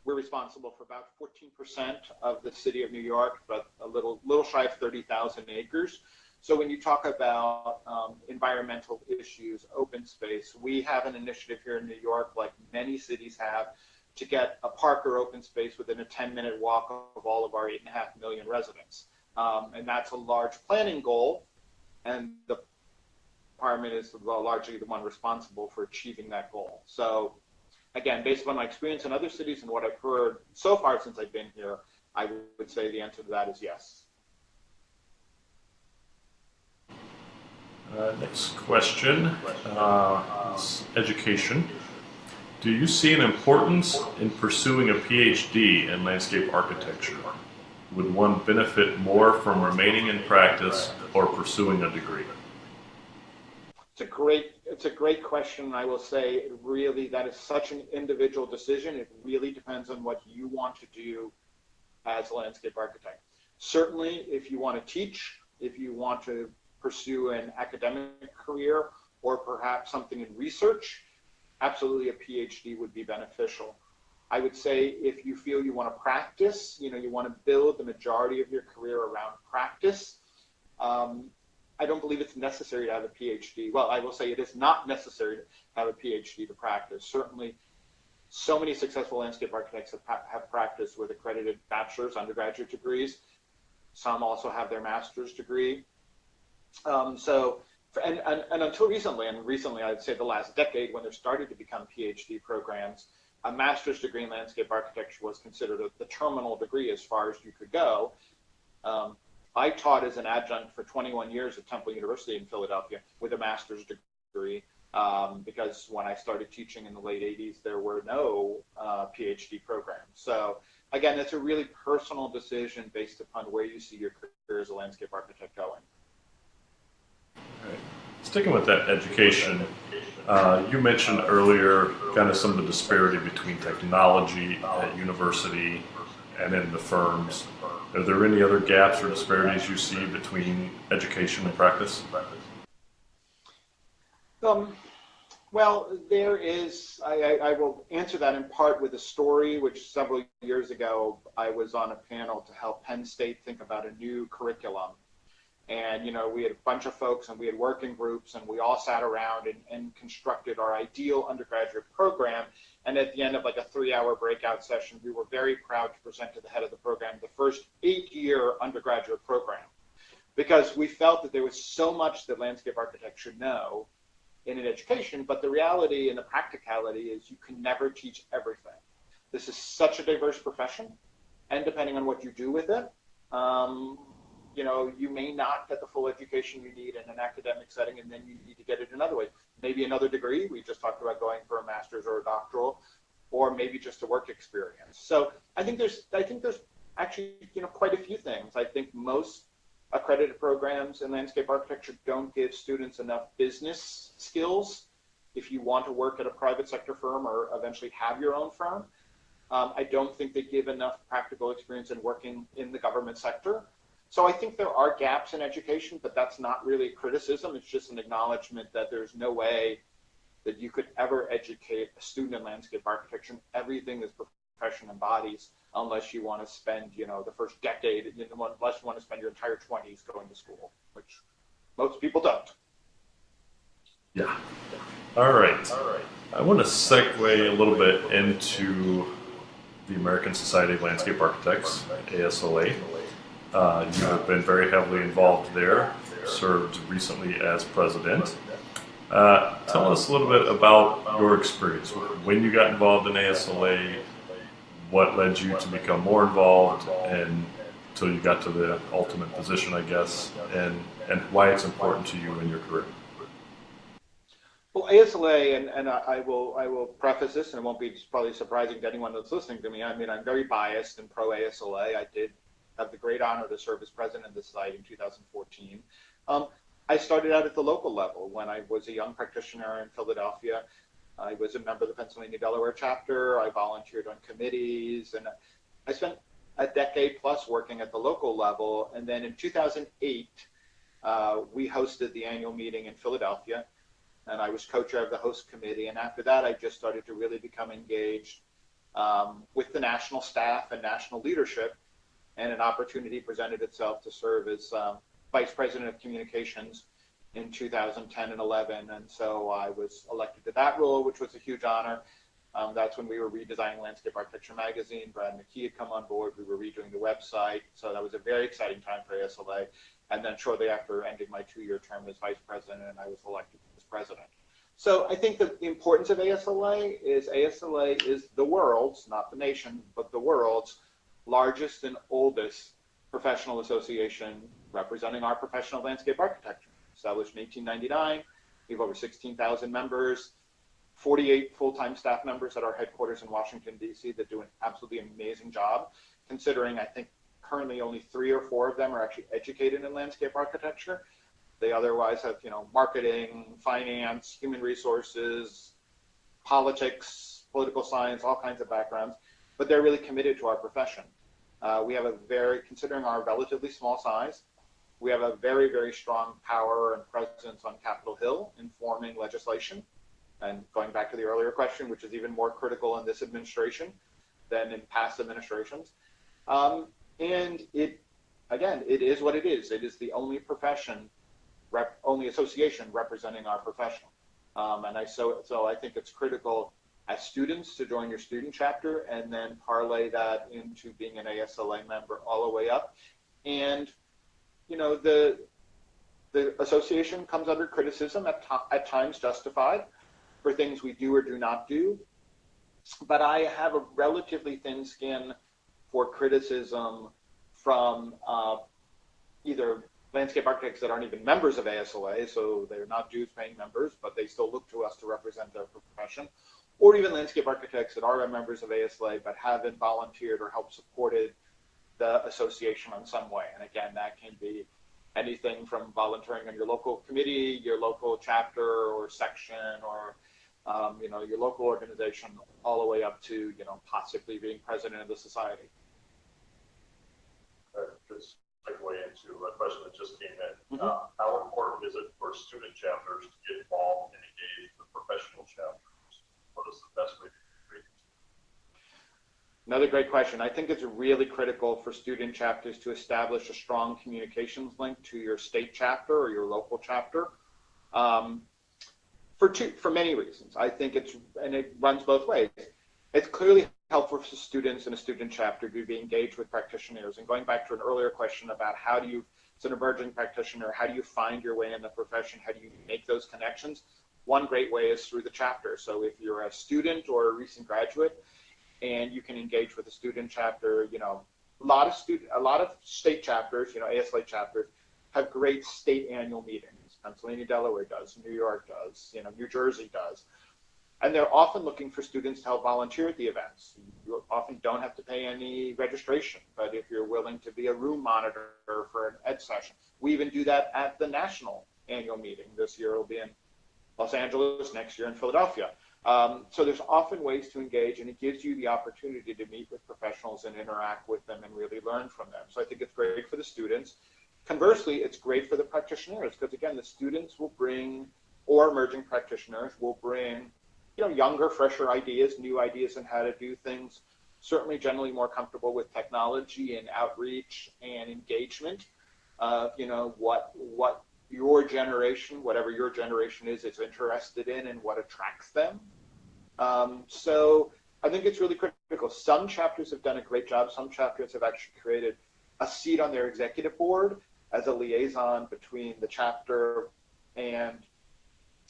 we're responsible for about 14% of the city of New York, but a little shy of 30,000 acres. So when you talk about environmental issues, open space, we have an initiative here in New York, like many cities have, to get a park or open space within a 10-minute walk of all of our 8.5 million residents. And that's a large planning goal, and the department is largely the one responsible for achieving that goal. So again, based on my experience in other cities and what I've heard so far since I've been here, I would say the answer to that is yes. Next question is education. Do you see an importance in pursuing a PhD in landscape architecture? Would one benefit more from remaining in practice or pursuing a degree? It's a great question. I will say really that is such an individual decision. It really depends on what you want to do as a landscape architect. Certainly, if you want to teach, if you want to pursue an academic career or perhaps something in research, absolutely a PhD would be beneficial. I would say if you feel you want to practice, you want to build the majority of your career around practice, I don't believe it's necessary to have a PhD. Well, I will say it is not necessary to have a PhD to practice. Certainly, so many successful landscape architects have practiced with accredited bachelor's, undergraduate degrees. Some also have their master's degree. So, and until recently, and recently I'd say the last decade, when there started to become PhD programs, a master's degree in landscape architecture was considered the terminal degree as far as you could go. I taught as an adjunct for 21 years at Temple University in Philadelphia with a master's degree because when I started teaching in the late 80s, there were no PhD programs. So again, it's a really personal decision based upon where you see your career as a landscape architect going. Right. Sticking with that education, you mentioned earlier kind of some of the disparity between technology at university and in the firms. Are there any other gaps or disparities you see between education and practice? Well, there is, I will answer that in part with a story, which several years ago, I was on a panel to help Penn State think about a new curriculum. And, you know, we had a bunch of folks and we had working groups and we all sat around and constructed our ideal undergraduate program. And at the end of like a 3-hour breakout session, we were very proud to present to the head of the program the first 8-year undergraduate program, because we felt that there was so much that landscape architects should know in an education, but the reality and the practicality is you can never teach everything. This is such a diverse profession, and depending on what you do with it, you know, you may not get the full education you need in an academic setting, and then you need to get it another way. Maybe another degree. We just talked about going for a master's or a doctoral, or maybe just a work experience. So I think there's actually, you know, quite a few things. I think most accredited programs in landscape architecture don't give students enough business skills if you want to work at a private sector firm or eventually have your own firm. I don't think they give enough practical experience in working in the government sector. So I think there are gaps in education, but that's not really a criticism. It's just an acknowledgement that there's no way that you could ever educate a student in landscape architecture, everything this profession embodies, unless you want to spend, you know, the first decade, unless you want to spend your entire 20s going to school, which most people don't. Yeah. All right. I want to segue a little bit into the American Society of Landscape Architects, ASLA. You have been very heavily involved there, served recently as president. Tell us a little bit about your experience. When you got involved in ASLA, what led you to become more involved, and until you got to the ultimate position, I guess, and why it's important to you in your career. Well, ASLA, and I will preface this, and it won't be probably surprising to anyone that's listening to me. I mean, I'm very biased and pro ASLA. I did have the great honor to serve as president of the society in 2014. I started out at the local level when I was a young practitioner in Philadelphia. I was a member of the Pennsylvania-Delaware chapter. I volunteered on committees, and I spent a decade plus working at the local level. And then in 2008, we hosted the annual meeting in Philadelphia, and I was co-chair of the host committee. And after that, I just started to really become engaged with the national staff and national leadership, and an opportunity presented itself to serve as vice president of communications in 2010 and 11. And so I was elected to that role, which was a huge honor. That's when we were redesigning Landscape Architecture magazine. Brad McKee had come on board. We were redoing the website. So that was a very exciting time for ASLA. And then shortly after ending my 2-year term as vice president, I was elected as president. So I think that the importance of ASLA is the world's, not the nation, but the world's largest and oldest professional association representing our professional landscape architecture. Established in 1899, we have over 16,000 members, 48 full-time staff members at our headquarters in Washington, D.C. that do an absolutely amazing job, considering I think currently only 3 or 4 of them are actually educated in landscape architecture. They otherwise have, you know, marketing, finance, human resources, politics, political science, all kinds of backgrounds, but they're really committed to our profession. We have considering our relatively small size, we have a very, very strong power and presence on Capitol Hill informing legislation. And going back to the earlier question, which is even more critical in this administration than in past administrations. And it is what it is. It is the only only association representing our profession. So I think it's critical as students to join your student chapter and then parlay that into being an ASLA member all the way up. And, you know, the The association comes under criticism at times justified for things we do or do not do, but I have a relatively thin skin for criticism from either landscape architects that aren't even members of ASLA, so they're not dues-paying members, but they still look to us to represent their profession, or even landscape architects that are members of ASLA but haven't volunteered or helped supported the association in some way. And again, that can be anything from volunteering on your local committee, your local chapter or section, or your local organization, all the way up to possibly being president of the society. Just segue into a question that just came in. How important is it for student chapters to get involved and engage with professional chapters? What is the best way to create? Another great question. I think it's really critical for student chapters to establish a strong communications link to your state chapter or your local chapter. For many reasons. I think it runs both ways. It's clearly helpful for students in a student chapter to be engaged with practitioners. And going back to an earlier question about as an emerging practitioner, how do you find your way in the profession? How do you make those connections? One great way is through the chapter. So if you're a student or a recent graduate and you can engage with a student chapter, a lot of state chapters, ASLA chapters, have great state annual meetings. Pennsylvania, Delaware does, New York does, New Jersey does. And they're often looking for students to help volunteer at the events. You often don't have to pay any registration, but if you're willing to be a room monitor for an ed session, we even do that at the national annual meeting. This year it'll be in Los Angeles, next year in Philadelphia. So there's often ways to engage, and it gives you the opportunity to meet with professionals and interact with them and really learn from them. So I think it's great for the students. Conversely, it's great for the practitioners because, again, the students will bring, or emerging practitioners will bring, younger, fresher ideas, new ideas on how to do things, certainly generally more comfortable with technology and outreach and engagement. What your generation, whatever your generation is interested in and what attracts them. So I think it's really critical. Some chapters have done a great job. Some chapters have actually created a seat on their executive board as a liaison between the chapter and,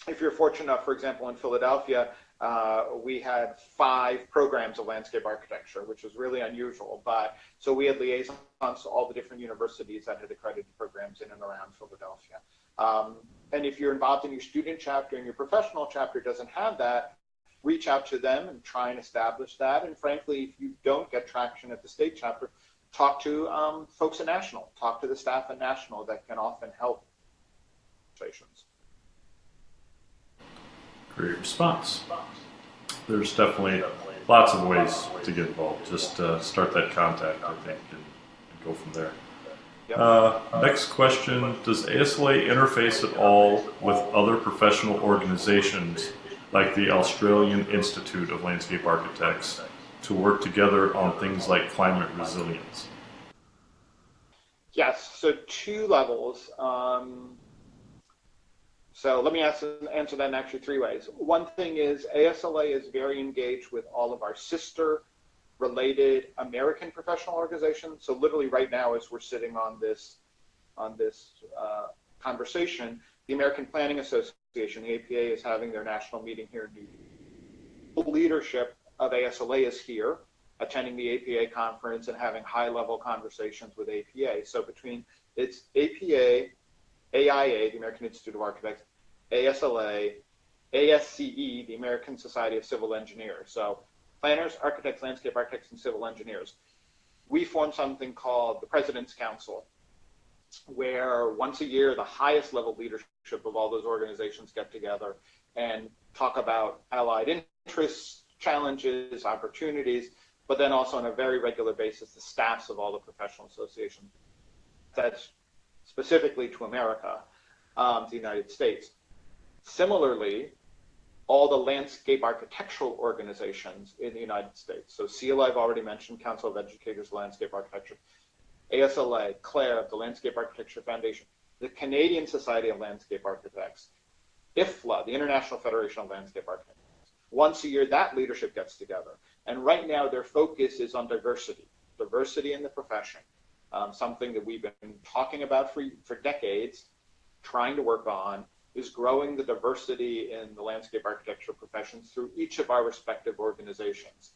if you're fortunate enough, for example, in Philadelphia, we had 5 programs of landscape architecture, which was really unusual. But so we had liaisons to all the different universities that had accredited programs in and around Philadelphia. And if you're involved in your student chapter and your professional chapter doesn't have that, reach out to them and try and establish that. And frankly, if you don't get traction at the state chapter, talk to folks at National, talk to the staff at National that can often help situations. Great response. There's definitely lots of ways to get involved. Just start that contact, I think, and go from there. Yep. Next question, does ASLA interface at all with other professional organizations like the Australian Institute of Landscape Architects to work together on things like climate resilience? Yes, so 2 levels. So let me answer that in actually 3 ways. One thing is ASLA is very engaged with all of our sister related American professional organizations. So literally right now as we're sitting on this conversation, the American Planning Association, the APA, is having their national meeting here in New York. The leadership of ASLA is here, attending the APA conference and having high-level conversations with APA. So between it's APA, AIA, the American Institute of Architects, ASLA, ASCE, the American Society of Civil Engineers. So planners, architects, landscape architects, and civil engineers. We form something called the President's Council, where once a year the highest level leadership of all those organizations get together and talk about allied interests, challenges, opportunities, but then also on a very regular basis the staffs of all the professional associations. That's specifically to America, the United States. Similarly, all the landscape architectural organizations in the United States. So CELA, I've already mentioned, Council of Educators of Landscape Architecture, ASLA, CLARE, the Landscape Architecture Foundation, the Canadian Society of Landscape Architects, IFLA, the International Federation of Landscape Architects. Once a year, that leadership gets together. And right now, their focus is on diversity in the profession, something that we've been talking about for decades. trying to work on is growing the diversity in the landscape architecture professions through each of our respective organizations.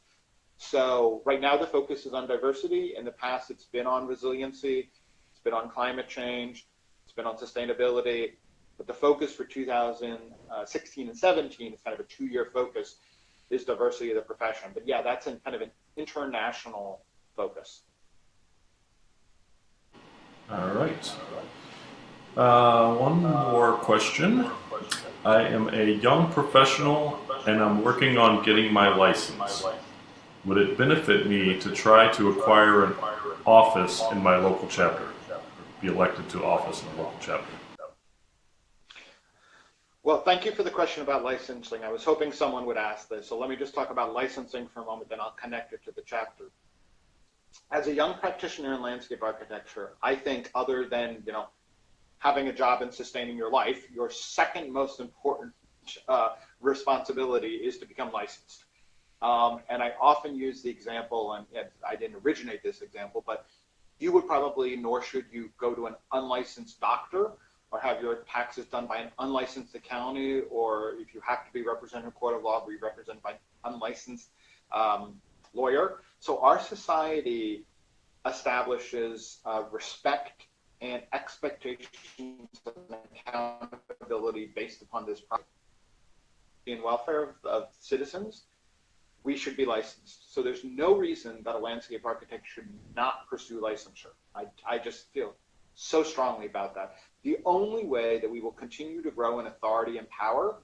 So right now the focus is on diversity. In the past, it's been on resiliency, it's been on climate change, it's been on sustainability, but the focus for 2016 and 17 is kind of a 2-year focus, is diversity of the profession. But yeah, that's kind of an international focus. All right. One more question. I am a young professional and I'm working on getting my license. Would it benefit me to try to acquire an office in my local chapter? Be elected to office in the local chapter? Well, thank you for the question about licensing. I was hoping someone would ask this. So let me just talk about licensing for a moment, then I'll connect it to the chapter. As a young practitioner in landscape architecture, I think other than, having a job and sustaining your life, your second most important responsibility is to become licensed. And I often use the example, and I didn't originate this example, but you would probably, nor should you, go to an unlicensed doctor or have your taxes done by an unlicensed accountant, or if you have to be represented in a court of law, be represented by an unlicensed lawyer. So our society establishes respect and expectations and accountability based upon this property and welfare of citizens. We should be licensed. So there's no reason that a landscape architect should not pursue licensure. I just feel so strongly about that. The only way that we will continue to grow in authority and power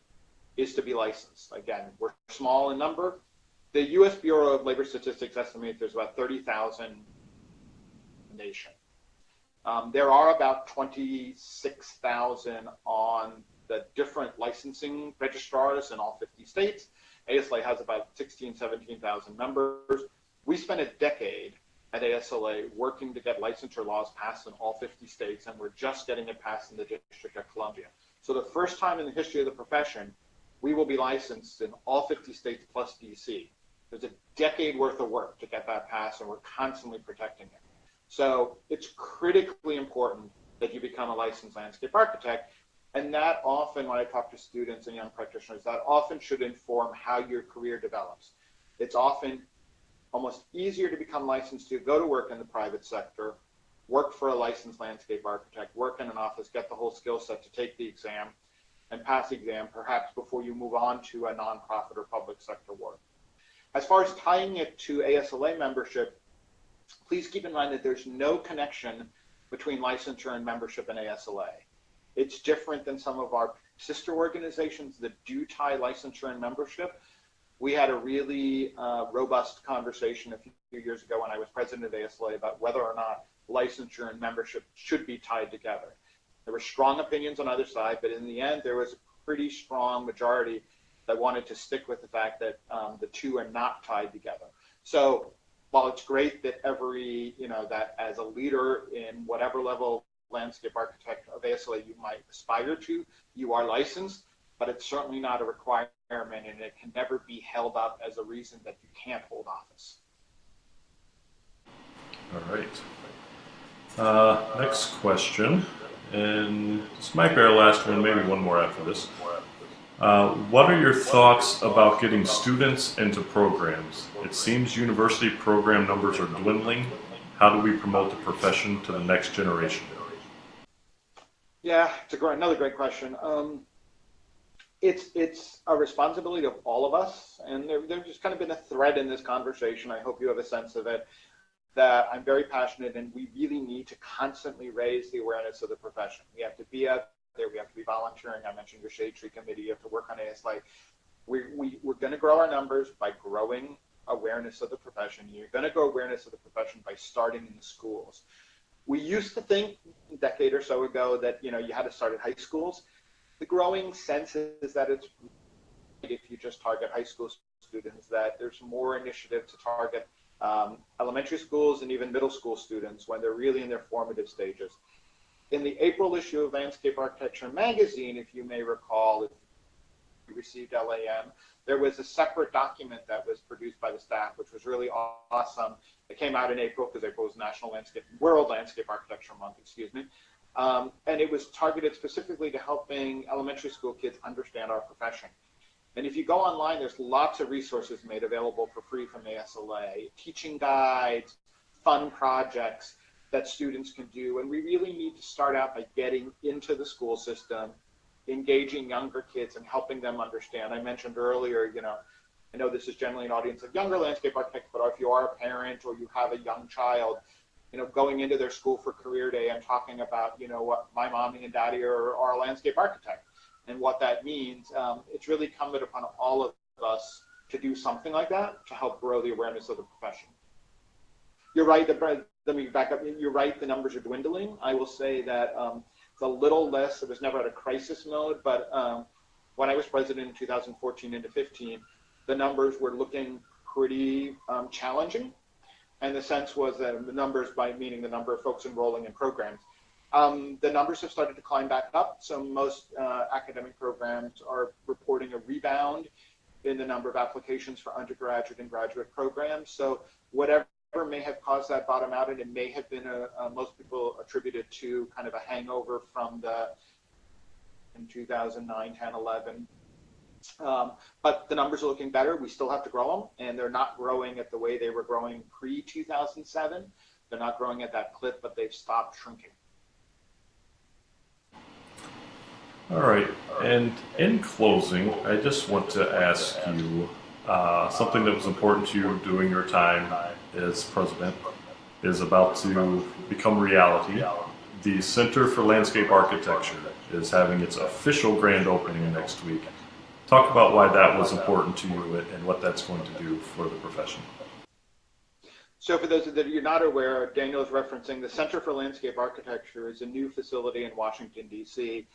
is to be licensed. Again, we're small in number. The U.S. Bureau of Labor Statistics estimates there's about 30,000 in the nation. There are about 26,000 on the different licensing registrars in all 50 states. ASLA has about 16,000, 17,000 members. We spent a decade at ASLA working to get licensure laws passed in all 50 states, and we're just getting it passed in the District of Columbia. So the first time in the history of the profession, we will be licensed in all 50 states plus DC. There's a decade worth of work to get that passed, and we're constantly protecting it. So it's critically important that you become a licensed landscape architect. And that often, when I talk to students and young practitioners, that often should inform how your career develops. It's often almost easier to become licensed to go to work in the private sector, work for a licensed landscape architect, work in an office, get the whole skill set to take the exam and pass the exam, perhaps before you move on to a nonprofit or public sector work. As far as tying it to ASLA membership, please keep in mind that there's no connection between licensure and membership in ASLA. It's different than some of our sister organizations that do tie licensure and membership. We had a really robust conversation a few years ago when I was president of ASLA about whether or not licensure and membership should be tied together. There were strong opinions on either side, but in the end, there was a pretty strong majority that wanted to stick with the fact that the two are not tied together. So while it's great that that as a leader in whatever level landscape architect of ASLA you might aspire to, you are licensed, but it's certainly not a requirement, and it can never be held up as a reason that you can't hold office. All right. Next question, and this might be our last one, maybe one more after this. What are your thoughts about getting students into programs? It seems university program numbers are dwindling. How do we promote the profession to the next generation? Yeah, it's another great question. It's a responsibility of all of us, and there's just kind of been a thread in this conversation. I hope you have a sense of it, that I'm very passionate, and we really need to constantly raise the awareness of the profession. We have to be out there. We have to be volunteering. I mentioned your Shade Tree Committee. You have to work on ASLA. We're going to grow our numbers by growing awareness of the profession. You're going to grow awareness of the profession by starting in the schools. We used to think a decade or so ago that you had to start at high schools. The growing sense is that it's, if you just target high school students, that there's more initiative to target elementary schools and even middle school students when they're really in their formative stages. In the April issue of Landscape Architecture magazine, if you may recall, if you received LAM, there was a separate document that was produced by the staff, which was really awesome. It came out in April because April was World Landscape Architecture Month, And it was targeted specifically to helping elementary school kids understand our profession. And if you go online, there's lots of resources made available for free from ASLA, teaching guides, fun projects that students can do. And we really need to start out by getting into the school system, engaging younger kids and helping them understand. I mentioned earlier, I know this is generally an audience of younger landscape architects, but if you are a parent or you have a young child, going into their school for career day and talking about, what my mommy and daddy are a landscape architect and what that means, it's really incumbent upon all of us to do something like that to help grow the awareness of the profession. You're right, let me back up. You're right, the numbers are dwindling. I will say that it's a little less, it was never at a crisis mode, but when I was president in 2014 into 15, the numbers were looking pretty challenging. And the sense was that the numbers, by meaning the number of folks enrolling in programs, the numbers have started to climb back up. So most academic programs are reporting a rebound in the number of applications for undergraduate and graduate programs. So whatever may have caused that bottom out, and it may have been most people attributed to kind of a hangover from in 2009, 10, 11. But the numbers are looking better. We still have to grow them, and they're not growing at the way they were growing pre-2007. They're not growing at that clip, but they've stopped shrinking. All right, and in closing, I just want to ask you something that was important to you during your time as president is about to become reality. The Center for Landscape Architecture is having its official grand opening next week. Talk about why that was important to you and what that's going to do for the profession. So for those that you're not aware, Daniel is referencing the Center for Landscape Architecture is a new facility in Washington, D.C.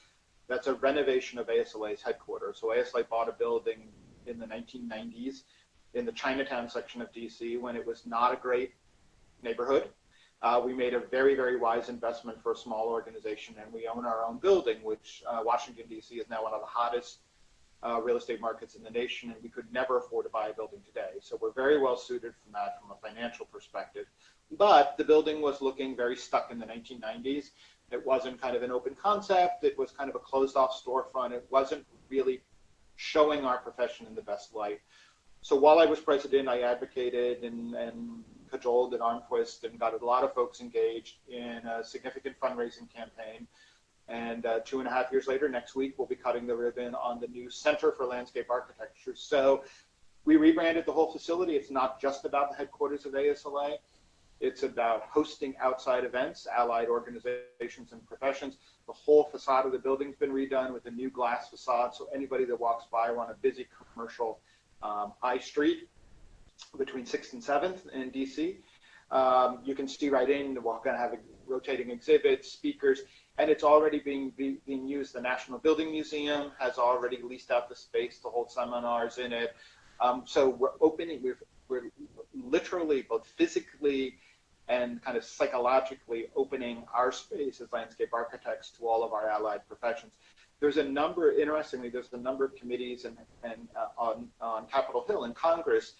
That's a renovation of ASLA's headquarters. So ASLA bought a building in the 1990s in the Chinatown section of D.C. when it was not a great neighborhood. We made a very, very wise investment for a small organization, and we own our own building, which Washington, D.C. is now one of the hottest real estate markets in the nation, and we could never afford to buy a building today. So we're very well suited from that from a financial perspective. But the building was looking very stuck in the 1990s. It wasn't kind of an open concept. It was kind of a closed off storefront. It wasn't really showing our profession in the best light. So while I was president, I advocated and cajoled and arm twist and got a lot of folks engaged in a significant fundraising campaign. And 2.5 years later, next week, we'll be cutting the ribbon on the new Center for Landscape Architecture. So we rebranded the whole facility. It's not just about the headquarters of ASLA. It's about hosting outside events, allied organizations and professions. The whole facade of the building's been redone with a new glass facade. So anybody that walks by, we're on a busy commercial high street between 6th and 7th in DC. You can see right in. We're going to have rotating exhibits, speakers, and it's already being used. The National Building Museum has already leased out the space to hold seminars in it. So we're opening, we're literally both physically and kind of psychologically opening our space as landscape architects to all of our allied professions. There's a number, interestingly, there's a number of committees on Capitol Hill in Congress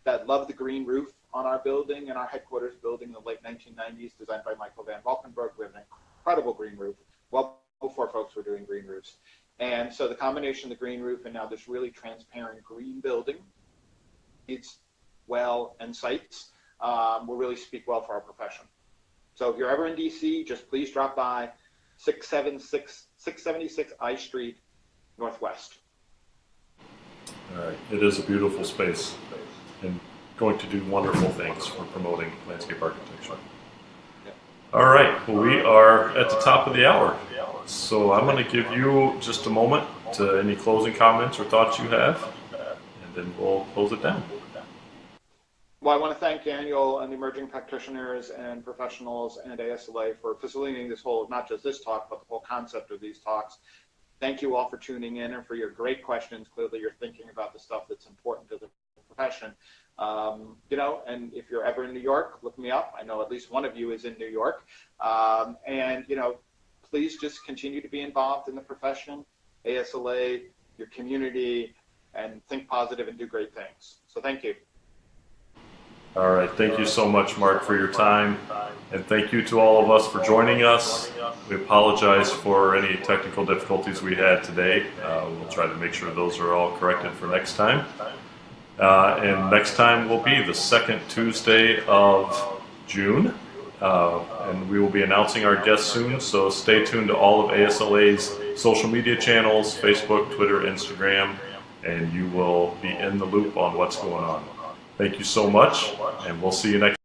that love the green roof on our building and our headquarters building in the late 1990s, designed by Michael Van Valkenburg. We have an incredible green roof, well before folks were doing green roofs. And so the combination of the green roof and now this really transparent green building, it's well and sites will really speak well for our profession. So if you're ever in DC, just please drop by 676 I Street Northwest. All right, it is a beautiful space and going to do wonderful things for promoting landscape architecture. Yep. All right, well, we are at the top of the hour. So I'm going to give you just a moment to any closing comments or thoughts you have, and then we'll close it down. Well, I want to thank Daniel and the emerging practitioners and professionals and ASLA for facilitating this whole, not just this talk, but the whole concept of these talks. Thank you all for tuning in and for your great questions. Clearly, you're thinking about the stuff that's important to the profession. And if you're ever in New York, look me up. I know at least one of you is in New York. Please just continue to be involved in the profession, ASLA, your community, and think positive and do great things. So thank you. All right. Thank you so much, Mark, for your time. And thank you to all of us for joining us. We apologize for any technical difficulties we had today. We'll try to make sure those are all corrected for next time. And next time will be the second Tuesday of June. And we will be announcing our guests soon, so stay tuned to all of ASLA's social media channels, Facebook, Twitter, Instagram, and you will be in the loop on what's going on. Thank you so much, and we'll see you next